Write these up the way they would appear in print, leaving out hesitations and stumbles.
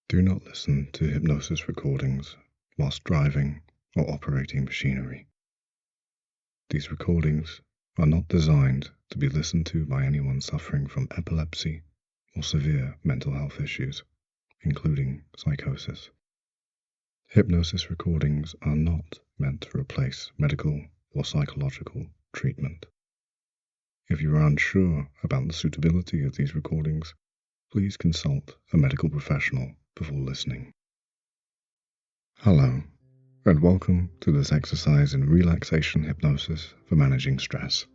Do not listen to hypnosis recordings whilst driving or operating machinery. These recordings are not designed to be listened to by anyone suffering from epilepsy or severe mental health issues, including psychosis. Hypnosis recordings are not meant to replace medical or psychological treatment. If you are unsure about the suitability of these recordings, please consult a medical professional before listening. Hello, and welcome to this exercise in relaxation hypnosis for managing stress.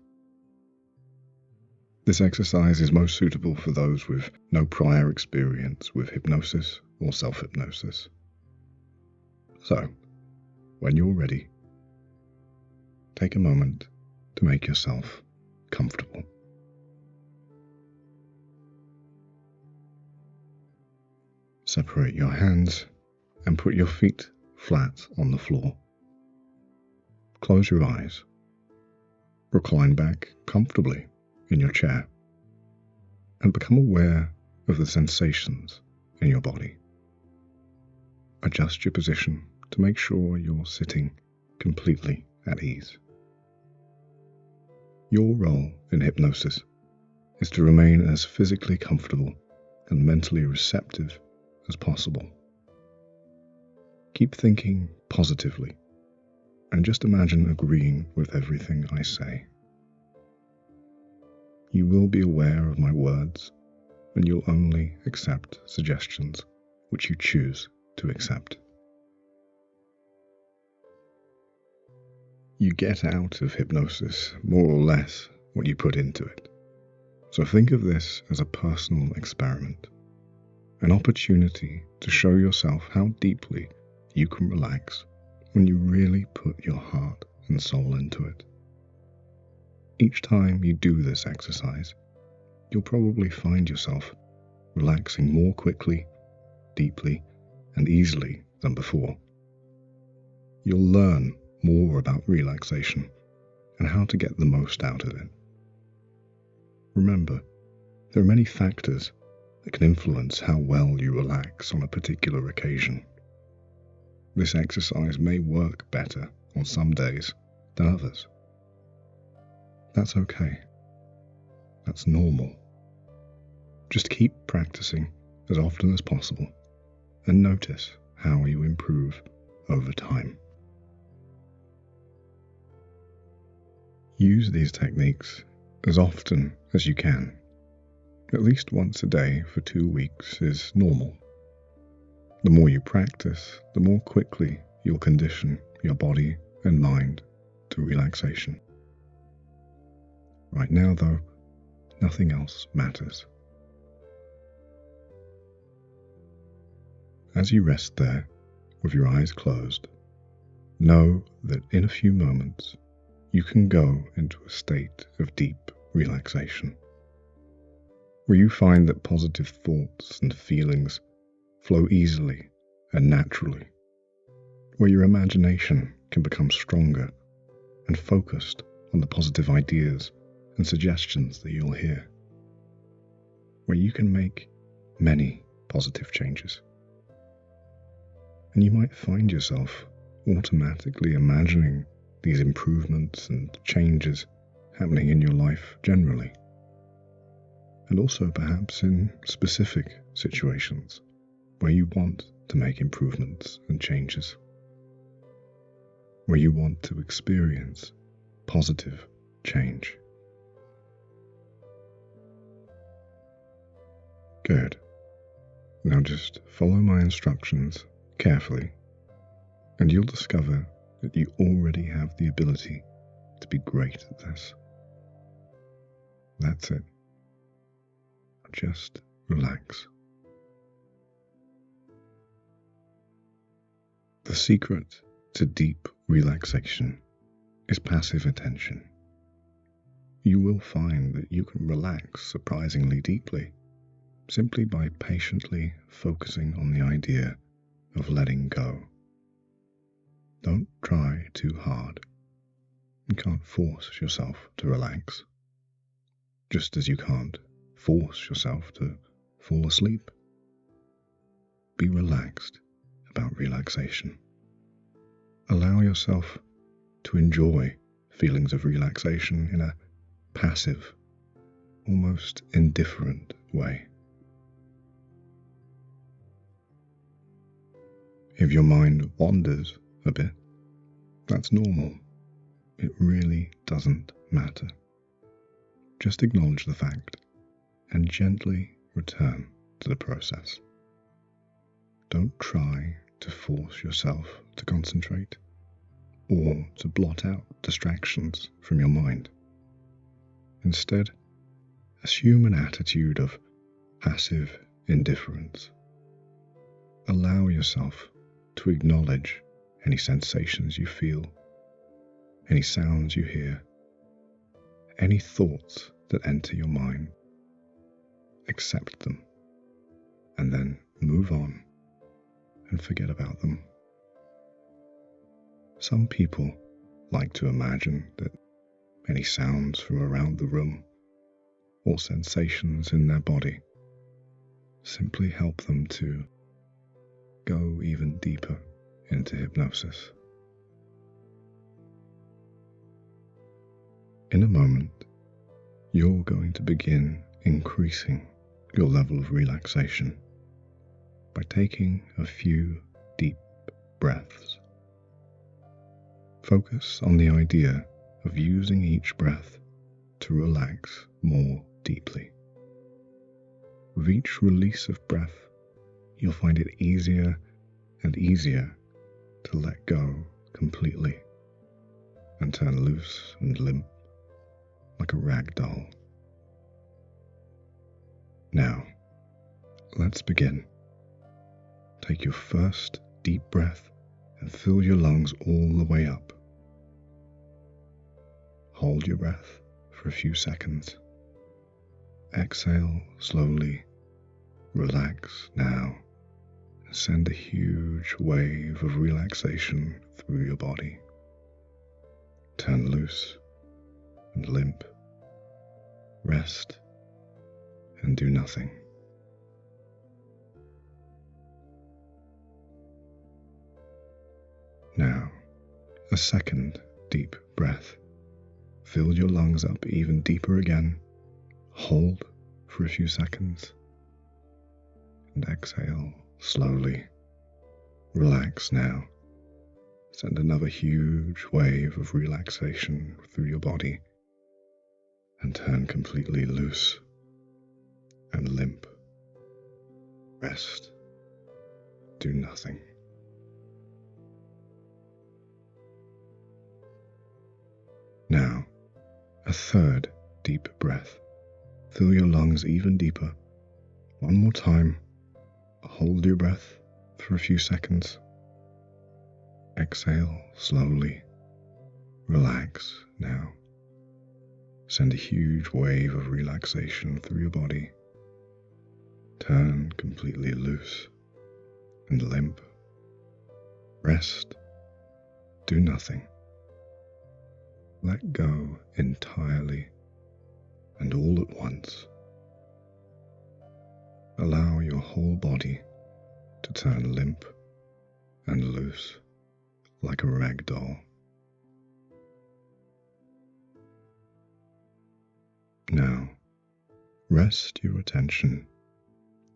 This exercise is most suitable for those with no prior experience with hypnosis or self-hypnosis. So, when you're ready, take a moment to make yourself comfortable. Separate your hands and put your feet flat on the floor. Close your eyes. Recline back comfortably in your chair and become aware of the sensations in your body. Adjust your position to make sure you're sitting completely at ease. Your role in hypnosis is to remain as physically comfortable and mentally receptive as possible. Keep thinking positively and just imagine agreeing with everything I say. You will be aware of my words and you'll only accept suggestions which you choose to accept. You get out of hypnosis more or less what you put into it. So think of this as a personal experiment, an opportunity to show yourself how deeply you can relax when you really put your heart and soul into it. Each time you do this exercise, you'll probably find yourself relaxing more quickly, deeply, and easily than before. You'll learn more about relaxation and how to get the most out of it. Remember, there are many factors that can influence how well you relax on a particular occasion. This exercise may work better on some days than others. That's okay. That's normal. Just keep practicing as often as possible and notice how you improve over time. Use these techniques as often as you can. At least once a day for 2 weeks is normal. The more you practice, the more quickly you'll condition your body and mind to relaxation. Right now, though, nothing else matters. As you rest there, with your eyes closed, know that in a few moments, you can go into a state of deep relaxation, where you find that positive thoughts and feelings flow easily and naturally, where your imagination can become stronger and focused on the positive ideas and suggestions that you'll hear, where you can make many positive changes. And you might find yourself automatically imagining these improvements and changes happening in your life generally, and also perhaps in specific situations where you want to make improvements and changes, where you want to experience positive change. Good. Now just follow my instructions carefully, and you'll discover that you already have the ability to be great at this. That's it. Just relax. The secret to deep relaxation is passive attention. You will find that you can relax surprisingly deeply simply by patiently focusing on the idea of letting go. Don't try too hard. You can't force yourself to relax, just as you can't force yourself to fall asleep. be relaxed about relaxation. Allow yourself to enjoy feelings of relaxation in a passive, almost indifferent way. If your mind wanders a bit, that's normal. It really doesn't matter. Just acknowledge the fact and gently return to the process. Don't try to force yourself to concentrate or to blot out distractions from your mind. Instead, assume an attitude of passive indifference. Allow yourself to acknowledge any sensations you feel, any sounds you hear, any thoughts that enter your mind. Accept them, and then move on and forget about them. Some people like to imagine that any sounds from around the room or sensations in their body simply help them to go even deeper into hypnosis. In a moment, you're going to begin increasing your level of relaxation by taking a few deep breaths. Focus on the idea of using each breath to relax more deeply. With each release of breath, you'll find it easier and easier to let go completely and turn loose and limp like a rag doll. Now, let's begin. Take your first deep breath and fill your lungs all the way up. Hold your breath for a few seconds. Exhale slowly. Relax now and send a huge wave of relaxation through your body. Turn loose and limp. Rest and do nothing. Now, a second deep breath. Fill your lungs up even deeper again. Hold for a few seconds. And exhale slowly. Relax now. Send another huge wave of relaxation through your body and turn completely loose and limp. Rest. Do nothing. Now, a third deep breath. Fill your lungs even deeper. One more time. Hold your breath for a few seconds. Exhale slowly. Relax now. Send a huge wave of relaxation through your body. Turn completely loose and limp. Rest. Do nothing. Let go entirely and all at once. Allow your whole body to turn limp and loose like a rag doll. Now, rest your attention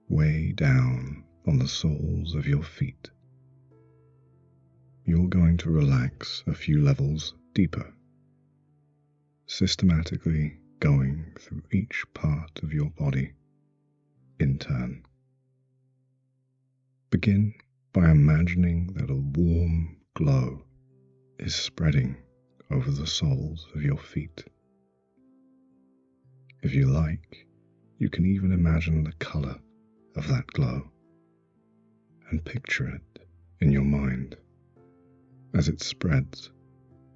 way down on the soles of your feet. You're going to relax a few levels deeper, systematically going through each part of your body in turn. Begin by imagining that a warm glow is spreading over the soles of your feet. If you like, you can even imagine the color of that glow and picture it in your mind as it spreads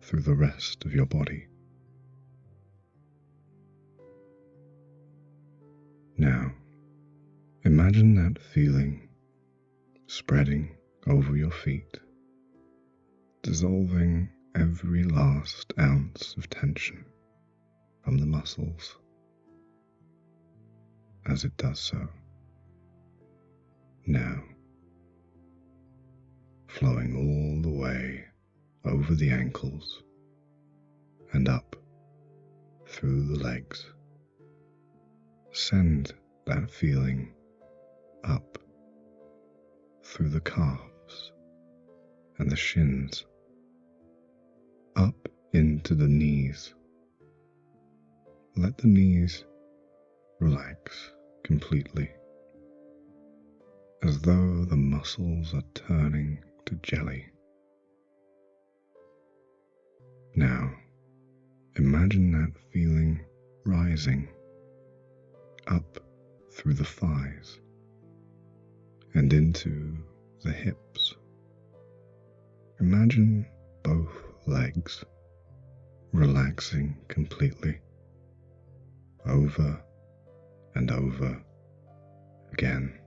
through the rest of your body. Now, imagine that feeling spreading over your feet, dissolving every last ounce of tension from the muscles. As it does so, now flowing all the way over the ankles and up through the legs. Send that feeling up through the calves and the shins, up into the knees. Let the knees relax completely, as though the muscles are turning to jelly. Now, imagine that feeling rising up through the thighs and into the hips. Imagine both legs relaxing completely, over and over again,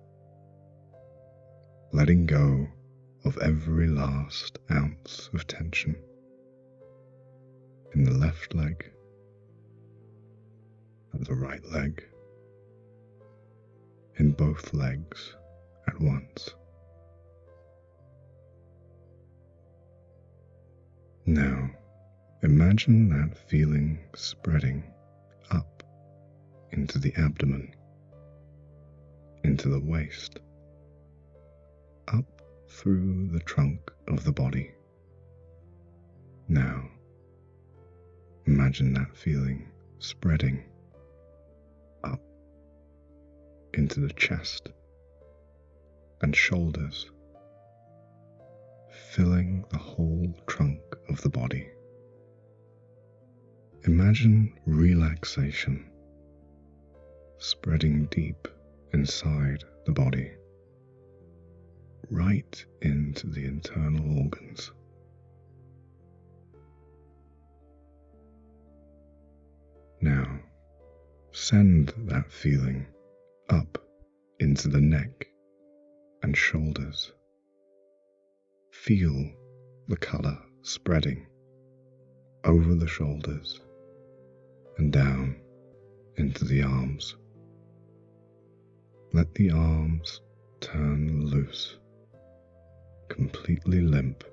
letting go of every last ounce of tension in the left leg and the right leg, in both legs at once. Now, imagine that feeling spreading up into the abdomen, into the waist, up through the trunk of the body. Now, imagine that feeling spreading up into the chest and shoulders, filling the whole trunk of the body. Imagine relaxation spreading deep inside the body, right into the internal organs. Now, send that feeling up into the neck and shoulders. Feel the colour spreading over the shoulders and down into the arms. Let the arms turn loose, completely limp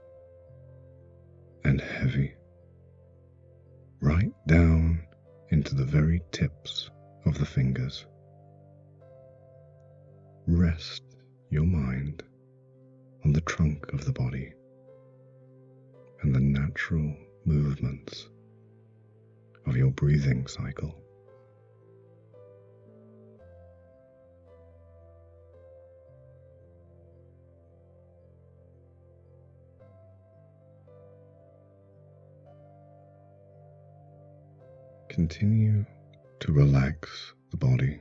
and heavy, right down into the very tips of the fingers. Rest your mind on the trunk of the body and the natural movements of your breathing cycle. Continue to relax the body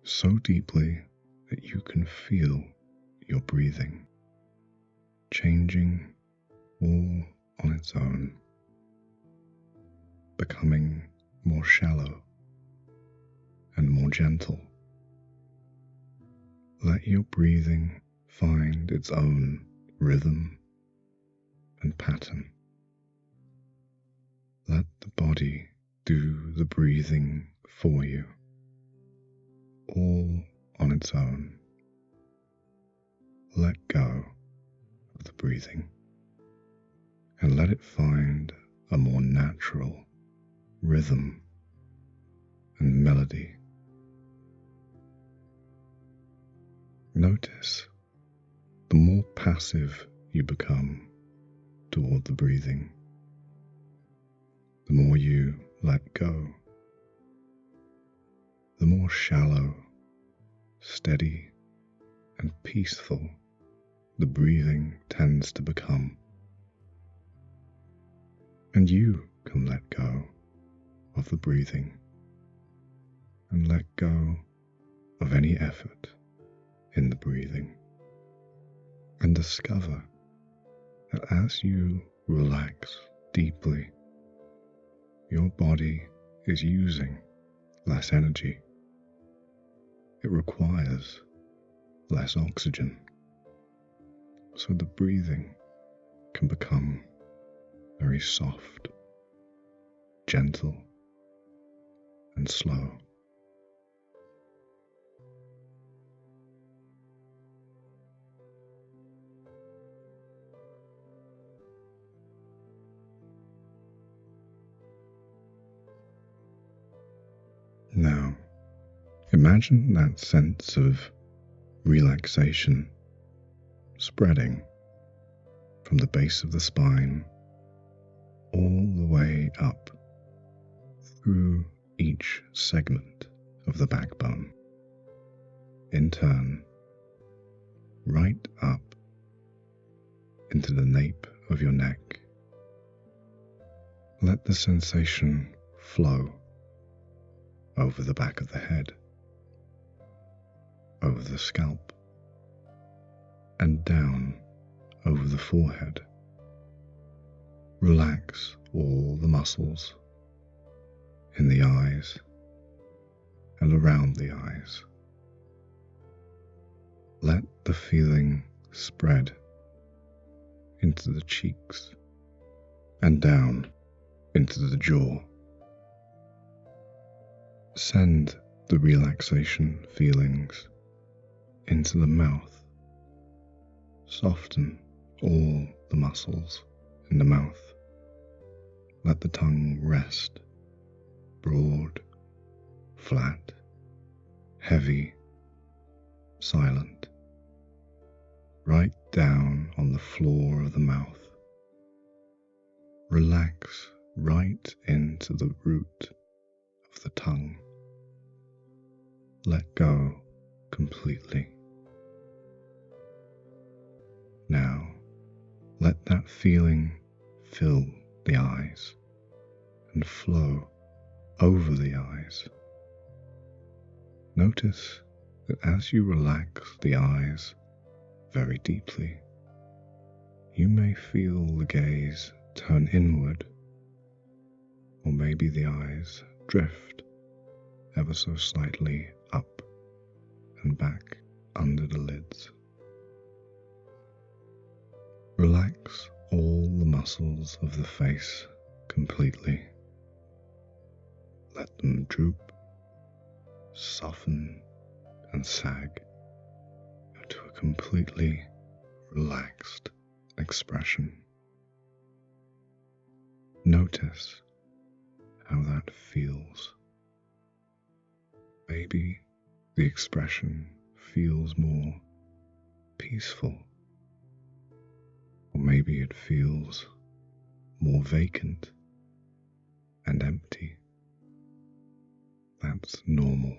so deeply that you can feel your breathing changing all on its own, becoming more shallow and more gentle. Let your breathing find its own rhythm and pattern. Let the body do the breathing for you, all on its own. Let go of the breathing and let it find a more natural rhythm and melody. Notice the more passive you become toward the breathing, the more you let go, the more shallow, steady, and peaceful the breathing tends to become. And you can let go of the breathing and let go of any effort in the breathing, and discover that as you relax deeply, your body is using less energy. It requires less oxygen, so the breathing can become very soft, gentle, and slow. Imagine that sense of relaxation spreading from the base of the spine all the way up through each segment of the backbone, in turn, right up into the nape of your neck. Let the sensation flow over the back of the head, over the scalp, and down over the forehead. Relax all the muscles in the eyes and around the eyes. Let the feeling spread into the cheeks and down into the jaw. Send the relaxation feelings into the mouth. Soften all the muscles in the mouth. Let the tongue rest, broad, flat, heavy, silent, right down on the floor of the mouth. Relax right into the root of the tongue. Let go completely. Now, let that feeling fill the eyes and flow over the eyes. Notice that as you relax the eyes very deeply, you may feel the gaze turn inward, or maybe the eyes drift ever so slightly up and back under the lids. Relax all the muscles of the face completely. Let them droop, soften, and sag to a completely relaxed expression. Notice how that feels. Maybe the expression feels more peaceful, or maybe it feels more vacant and empty. That's normal.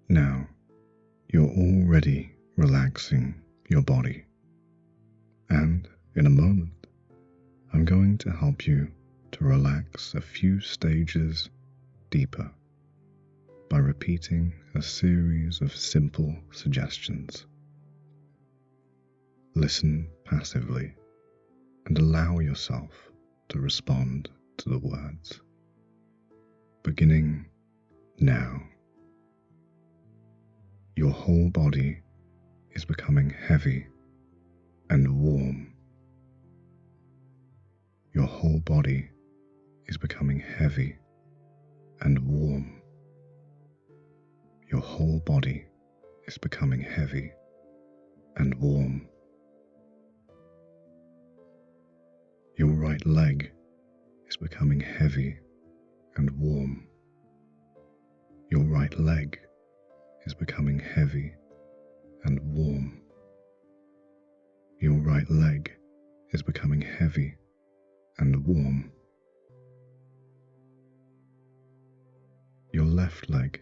Now, you're already relaxing your body, and in a moment, I'm going to help you to relax a few stages deeper by repeating a series of simple suggestions. Listen passively and allow yourself to respond to the words. Beginning now. Your whole body is becoming heavy and warm. Your whole body is becoming heavy and warm. Your whole body is becoming heavy and warm. Your right leg is becoming heavy and warm. Your right leg is becoming heavy and warm. Your right leg is becoming heavy and warm. Your left leg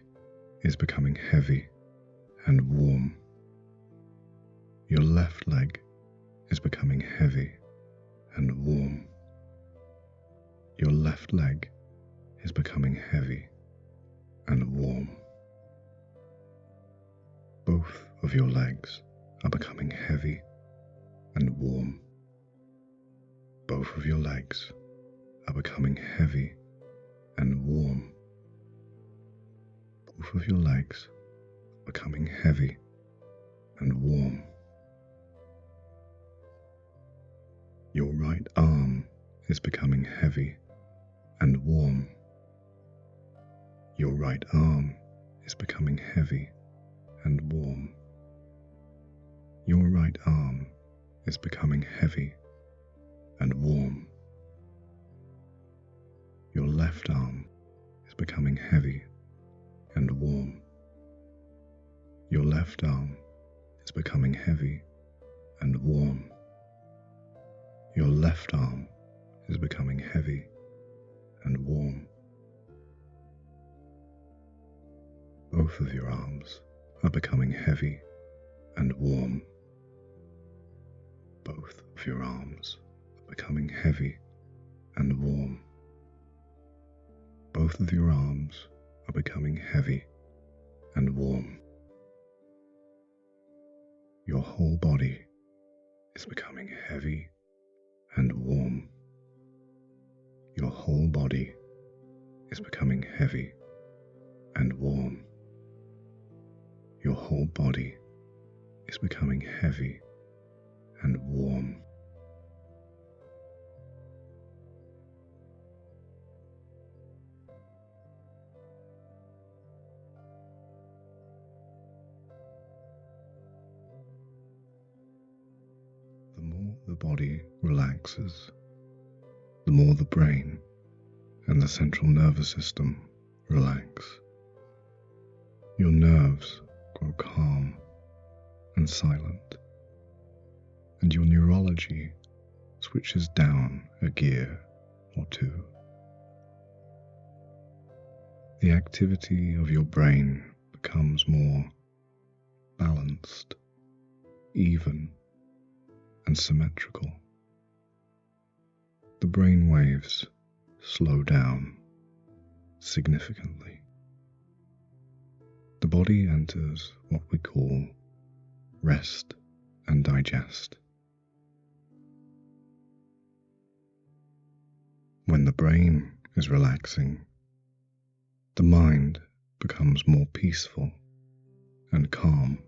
is becoming heavy and warm. Your left leg is becoming heavy and warm. Your left leg is becoming heavy and warm. Both of your legs are becoming heavy and warm. Both of your legs are becoming heavy and warm. Both of your legs are becoming heavy and warm. Your right arm is becoming heavy and warm. Your right arm is becoming heavy and warm. Your right arm is becoming heavy and warm. Your left arm is becoming heavy and warm. Your left arm is becoming heavy and warm. Your left arm is becoming heavy and warm. Both of your arms are becoming heavy and warm. Both of your arms are becoming heavy and warm. Both of your arms are becoming heavy and warm. Your whole body is becoming heavy and warm. Your whole body is becoming heavy and warm. Your whole body is becoming heavy and warm. The more the body relaxes, the more the brain and the central nervous system relax. Your nerves grow calm and silent, and your neurology switches down a gear or two. The activity of your brain becomes more balanced, even, and symmetrical. The brain waves slow down significantly. The body enters what we call rest and digest. When the brain is relaxing, the mind becomes more peaceful and calm.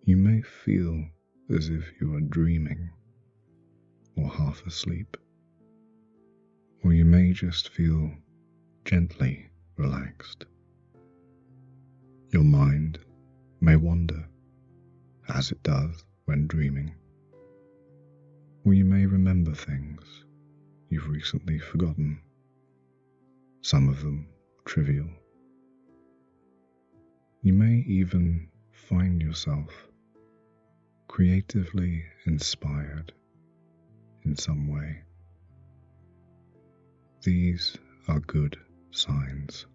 You may feel as if you are dreaming or half asleep, or you may just feel gently relaxed. Your mind may wander, as it does when dreaming, or you may remember things you've recently forgotten, some of them trivial. You may even find yourself creatively inspired in some way. These are good signs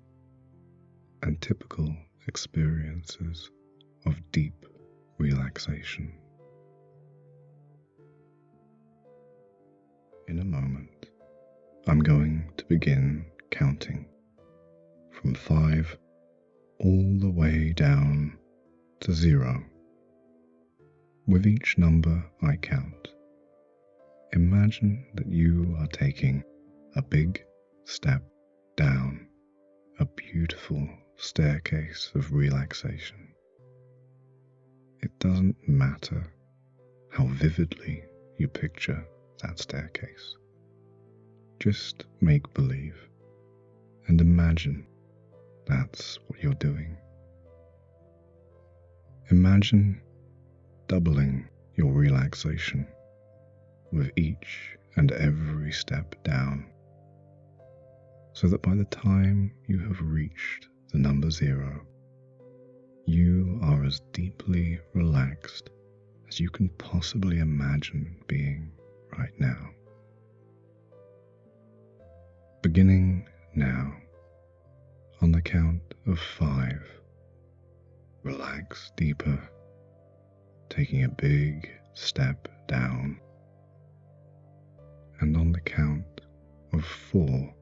and typical experiences of deep relaxation. In a moment, I'm going to begin counting from 5 all the way down to 0. With each number I count, imagine that you are taking a big step down a beautiful staircase of relaxation. It doesn't matter how vividly you picture that staircase. Just make believe and imagine that's what you're doing. Imagine doubling your relaxation with each and every step down, so that by the time you have reached the number 0, you are as deeply relaxed as you can possibly imagine being right now. Beginning now, on the count of 5, relax deeper, taking a big step down. And on the count of 4,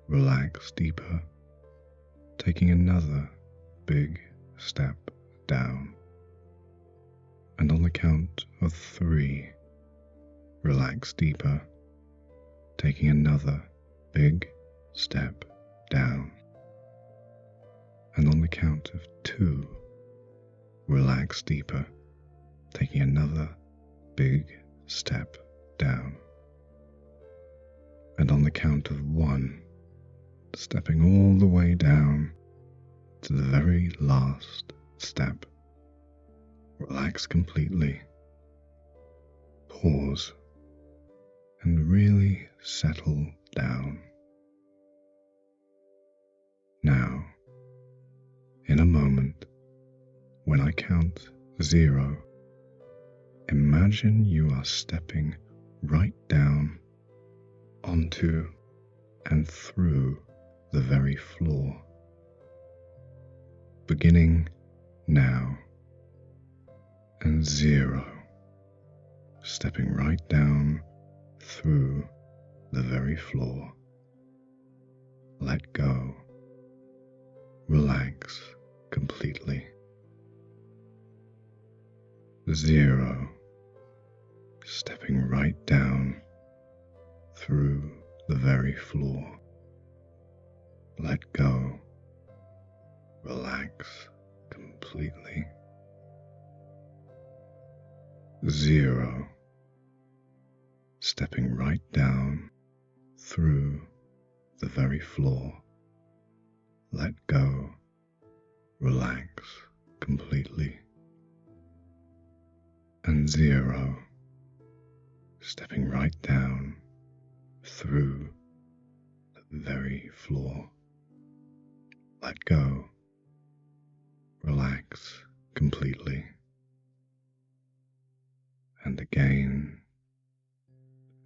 relax deeper, taking another big step down. And on the count of 3, relax deeper, taking another big step down. And on the count of 2, relax deeper, taking another big step down. And on the count of 1, stepping all the way down to the very last step. Relax completely. Pause and really settle down. Now, in a moment, when I count 0, imagine you are stepping right down onto and through the very floor. Beginning now, and 0, stepping right down through the very floor. Let go. Relax completely. 0, stepping right down through the very floor. Let go. Relax completely. 0, stepping right down through the very floor. Let go. Relax completely. And 0, stepping right down through the very floor. Let go. Relax completely. And again,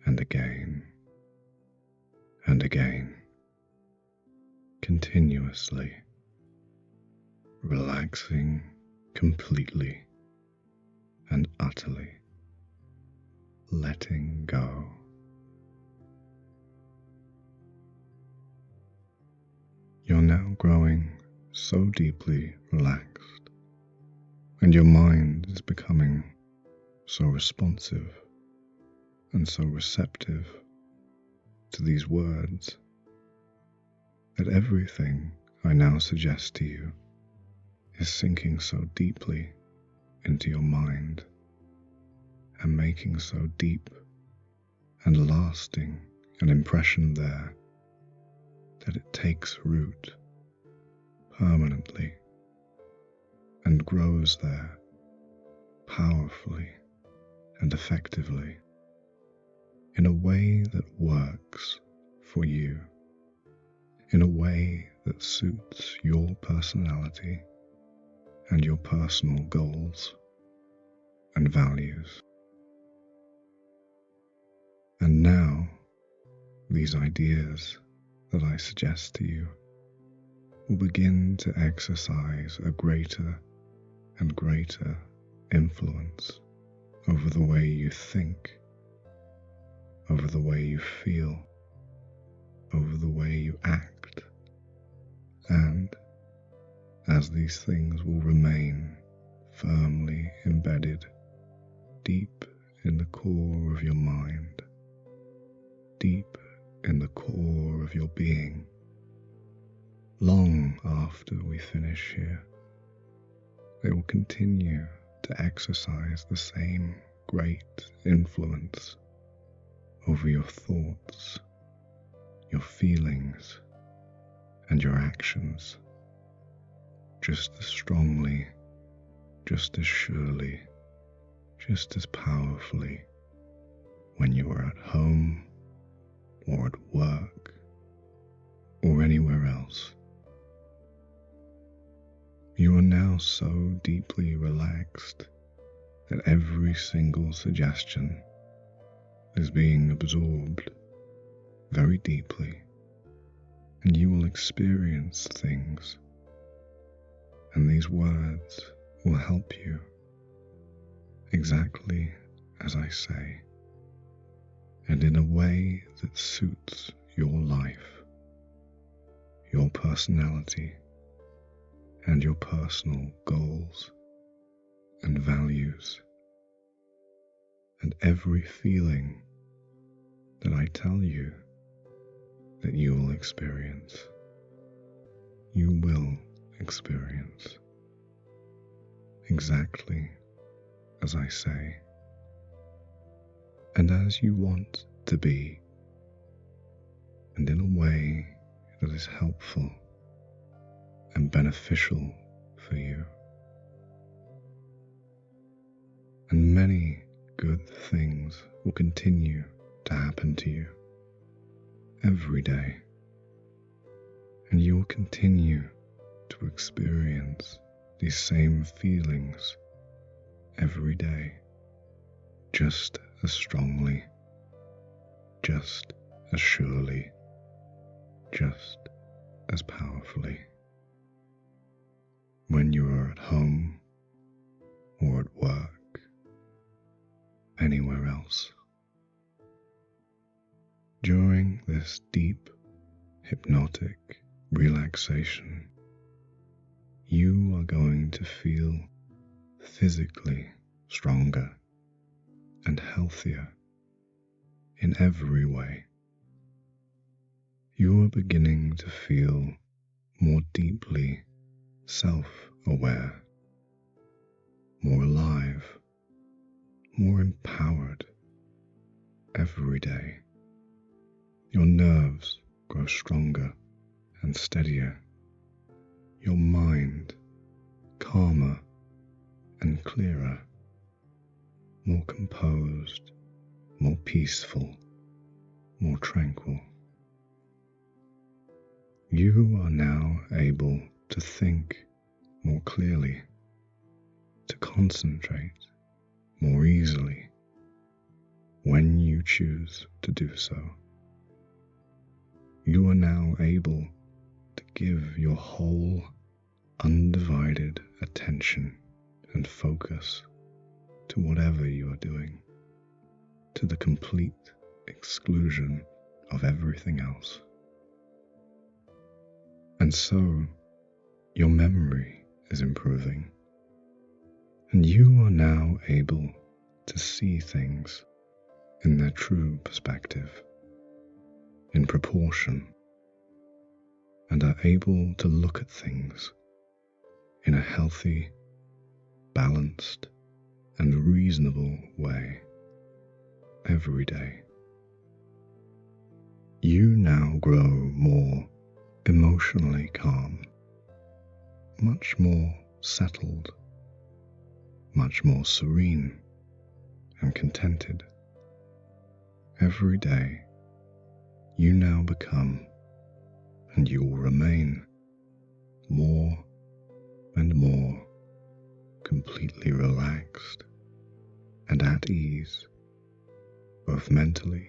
and again, and again, continuously, relaxing completely and utterly, letting go. You're now growing so deeply relaxed, and your mind is becoming so responsive and so receptive to these words that everything I now suggest to you is sinking so deeply into your mind and making so deep and lasting an impression there that it takes root permanently and grows there powerfully and effectively in a way that works for you, in a way that suits your personality and your personal goals and values. And now, these ideas that I suggest to you will begin to exercise a greater and greater influence over the way you think, over the way you feel, over the way you act, and as these things will remain firmly embedded deep in the core of your mind, deep in the core of your being, long after we finish here, they will continue to exercise the same great influence over your thoughts, your feelings, and your actions, just as strongly, just as surely, just as powerfully when you are at home or at work or anywhere else. You are now so deeply relaxed that every single suggestion is being absorbed very deeply, and you will experience things, and these words will help you exactly as I say, and in a way that suits your life, your personality, and your personal goals and values, and every feeling that I tell you that you will experience, you will experience exactly as I say, and as you want to be, and in a way that is helpful and beneficial for you. And many good things will continue to happen to you every day, and you will continue to experience these same feelings every day, just as strongly, just as surely, just as powerfully. When you are at home or at work, anywhere else. During this deep, hypnotic relaxation, you are going to feel physically stronger and healthier in every way. You are beginning to feel more deeply self-aware, more alive, more empowered every day. Your nerves grow stronger and steadier, your mind calmer and clearer, more composed, more peaceful, more tranquil. You are now able to think more clearly, to concentrate more easily when you choose to do so. You are now able to give your whole undivided attention and focus to whatever you are doing, to the complete exclusion of everything else. And so, your memory is improving, and you are now able to see things in their true perspective, in proportion, and are able to look at things in a healthy, balanced, and reasonable way every day. You now grow more emotionally calm, much more settled, much more serene and contented. Every day, you now become, and you will remain, more and more completely relaxed and at ease, both mentally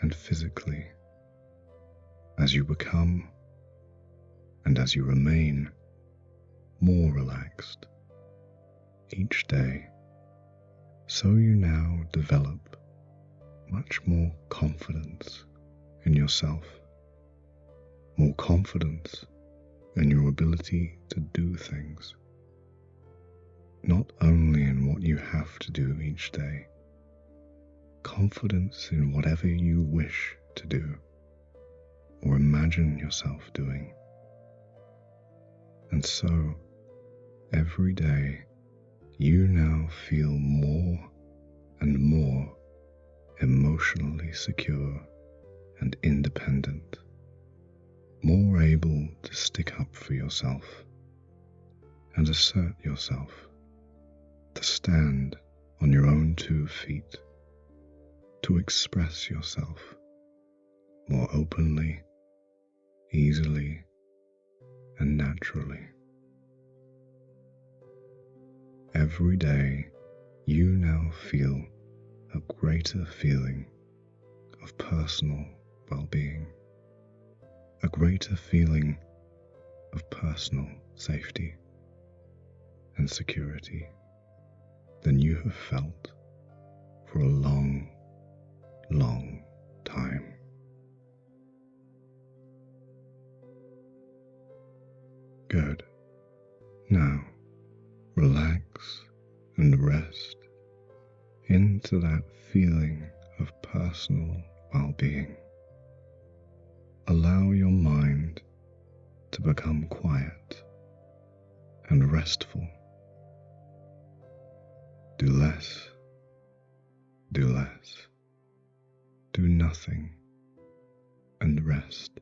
and physically, as you become and as you remain more relaxed each day. So you now develop much more confidence in yourself, more confidence in your ability to do things, not only in what you have to do each day, confidence in whatever you wish to do or imagine yourself doing. And so, every day, you now feel more and more emotionally secure and independent, more able to stick up for yourself and assert yourself, to stand on your own 2 feet, to express yourself more openly, easily, and naturally. Every day, you now feel a greater feeling of personal well-being, a greater feeling of personal safety and security than you have felt for a long, long time. Good. Now, relax and rest into that feeling of personal well-being. Allow your mind to become quiet and restful. Do less, do less, do nothing, and rest.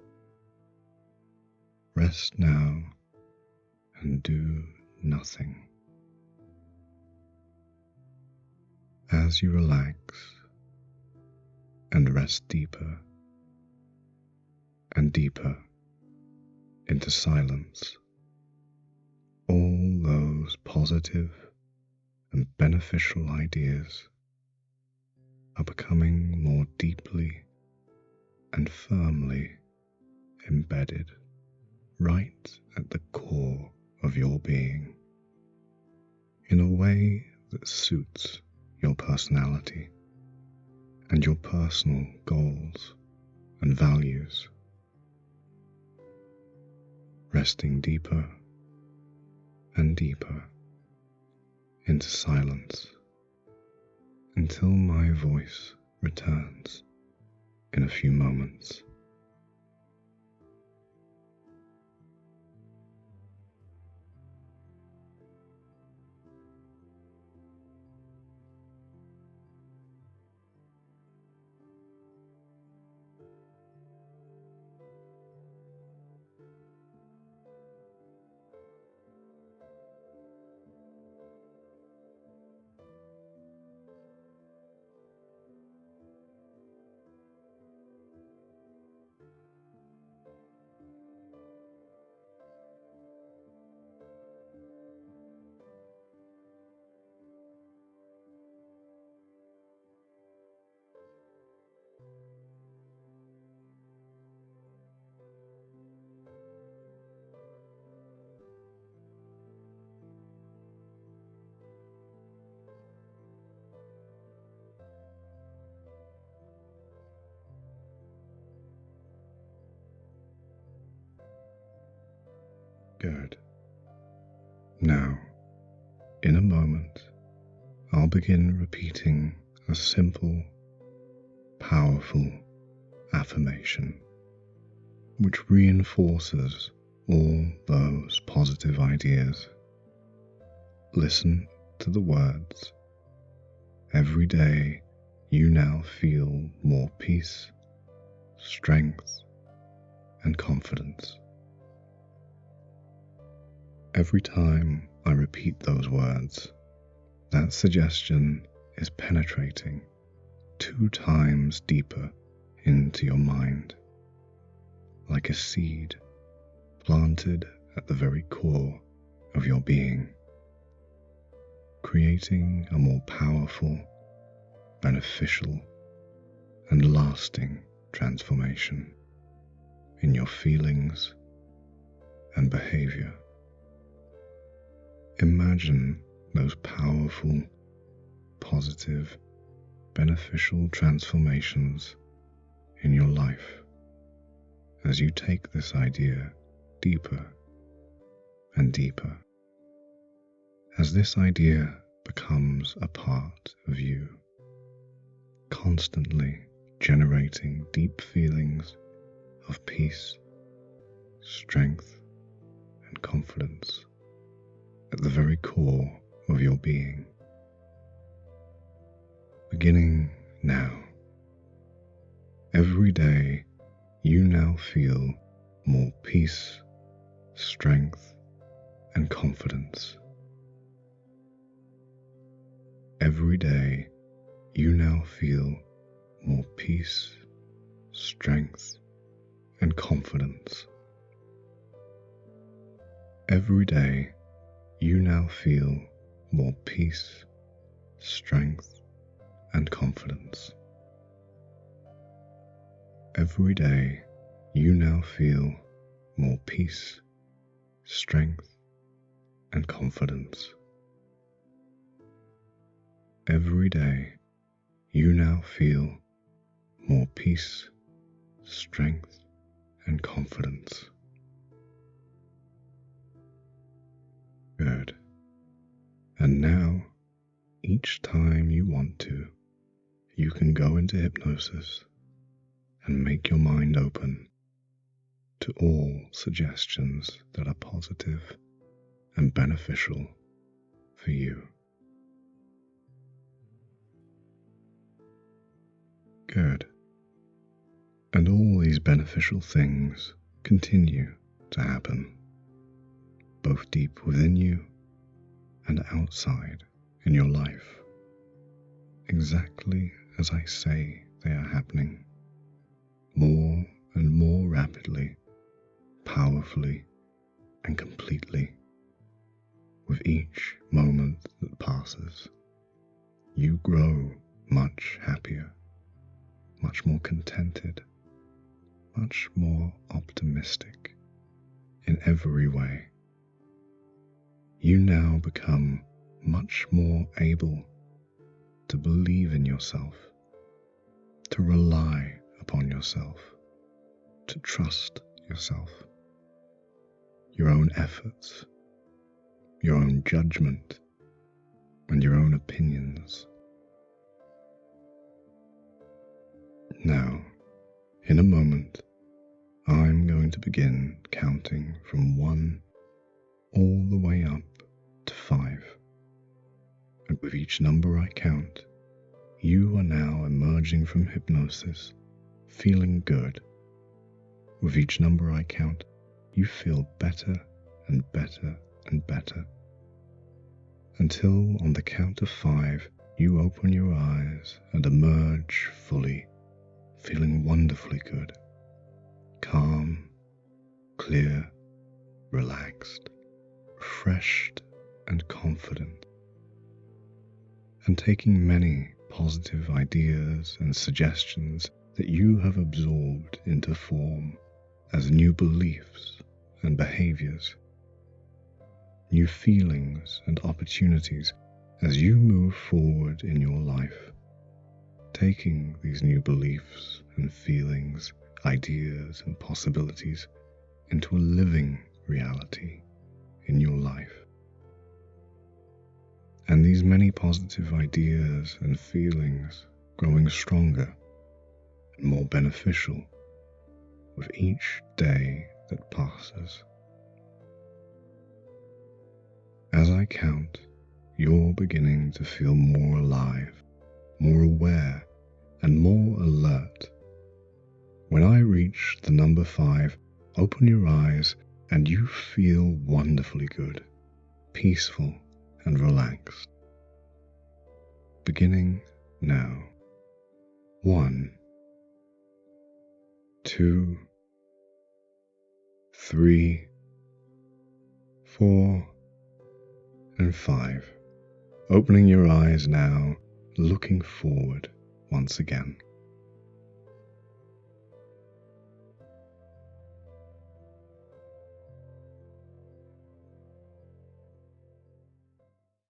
Rest now and do nothing. As you relax and rest deeper and deeper into silence, all those positive and beneficial ideas are becoming more deeply and firmly embedded right at the core of your being in a way that suits your personality and your personal goals and values. Resting deeper and deeper into silence until my voice returns in a few moments. Good. Now, in a moment, I'll begin repeating a simple, powerful affirmation which reinforces all those positive ideas. Listen to the words. Every day you now feel more peace, strength, and confidence. Every time I repeat those words, that suggestion is penetrating 2 times deeper into your mind, like a seed planted at the very core of your being, creating a more powerful, beneficial, and lasting transformation in your feelings and behavior. Imagine those powerful, positive, beneficial transformations in your life as you take this idea deeper and deeper. As this idea becomes a part of you, constantly generating deep feelings of peace, strength, and confidence at the very core of your being. Beginning now, every day you now feel more peace, strength, and confidence. Every day you now feel more peace, strength, and confidence. Every day you now feel more peace, strength, and confidence. Every day you now feel more peace, strength, and confidence. Every day you now feel more peace, strength, and confidence. Good. And now, each time you want to, you can go into hypnosis and make your mind open to all suggestions that are positive and beneficial for you. Good. And all these beneficial things continue to happen. both deep within you and outside in your life, exactly as I say they are happening, more and more rapidly, powerfully, and completely. With each moment that passes, you grow much happier, much more contented, much more optimistic in every way. You now become much more able to believe in yourself, to rely upon yourself, to trust yourself, your own efforts, your own judgment, and your own opinions. Now, in a moment, I'm going to begin counting from 1 all the way up to 5. And with each number I count, you are now emerging from hypnosis, feeling good. With each number I count, you feel better and better and better, until on the count of 5, you open your eyes and emerge fully, feeling wonderfully good, calm, clear, relaxed, refreshed, and confident, and taking many positive ideas and suggestions that you have absorbed into form as new beliefs and behaviors, new feelings and opportunities as you move forward in your life, taking these new beliefs and feelings, ideas and possibilities into a living reality in your life. And these many positive ideas and feelings growing stronger and more beneficial with each day that passes. As I count, you're beginning to feel more alive, more aware, and more alert. When I reach the number 5, open your eyes and you feel wonderfully good, peaceful, and relaxed. Beginning now. 1, 2, 3, 4, and 5. Opening your eyes now, looking forward once again.